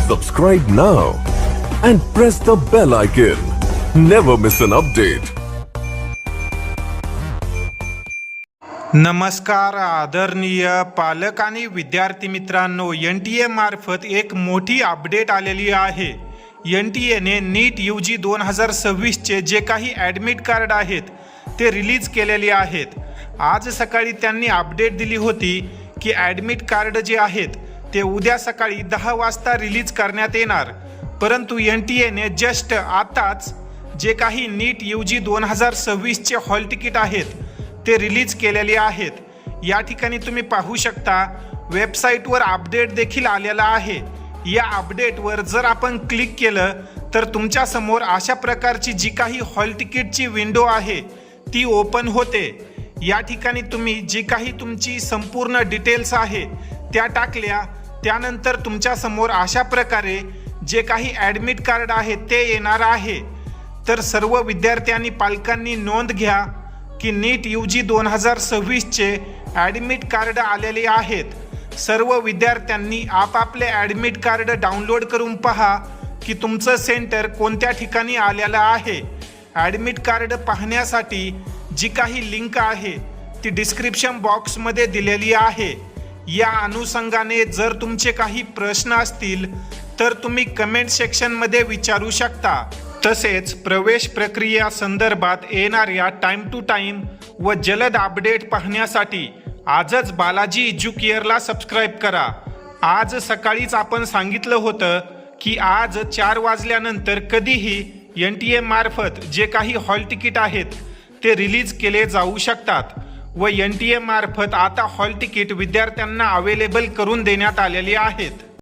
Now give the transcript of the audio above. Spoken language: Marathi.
Subscribe now and press the bell icon. Never miss an update. नमस्कार आदरणीय पालक आणि विद्यार्थी मित्रांनो, NTA मार्फत एक मोठी अपडेट आलेली आहे। NTA ने नीट UG 2026 चे जे काही ॲडमिट कार्ड आहेत ते रिलीज केलेले आहेत। आज सकाळी त्यांनी अपडेट दिली होती की ॲडमिट कार्ड जे आहेत ते उद्या सकाळी 10 वाजता रिलीज करण्यात येणार, परंतु NTA ने जस्ट आताच जे काही नीट UG 2026 चे हॉल तिकीट आहेत ते रिलीज केलेले आहेत। या ठिकाणी तुम्ही पाहू शकता वेबसाईटवर अपडेट देखील आलेला आहे। या अपडेटवर जर आपण क्लिक केलं तर तुमच्या समोर अशा प्रकारची जी काही हॉल तिकीटची विंडो आहे ती ओपन होते। या ठिकाणी तुम्ही जी काही तुमची संपूर्ण डिटेल्स आहे त्या टाकल्या, त्यानंतर तुमच्या समोर अशा प्रकारे जे काही ॲडमिट कार्ड आहे ते येणार आहे। तर सर्व विद्यार्थ्यांनी पालकांनी नोंद घ्या की नीट UG 2026 चे ॲडमिट कार्ड आलेले आहेत। सर्व विद्यार्थ्यांनी आपापले ॲडमिट कार्ड डाउनलोड करून पहा की तुमचं सेंटर कोणत्या ठिकाणी आलेलं आहे। ॲडमिट कार्ड पाहण्यासाठी जी काही लिंक आहे ती डिस्क्रिप्शन बॉक्समध्ये दिलेली आहे। या अनुषंगाने जर तुमचे काही प्रश्न असतील तर तुम्ही कमेंट सेक्शनमध्ये विचारू शकता। तसेच प्रवेश प्रक्रिया संदर्भात येणाऱ्या टाइम टू टाइम व जलद अपडेट पाहण्यासाठी आजच बालाजी एज्युकेअरला सबस्क्राईब करा। आज सकाळीच आपण सांगितलं होतं की आज 4 वाजल्यानंतर कधीही NTA मार्फत जे काही हॉल तिकीट आहेत ते रिलीज केले जाऊ शकतात व NTA मार्फत आता हॉल तिकीट विद्यार्थ्यांना अवेलेबल करून देण्यात आलेले आहेत।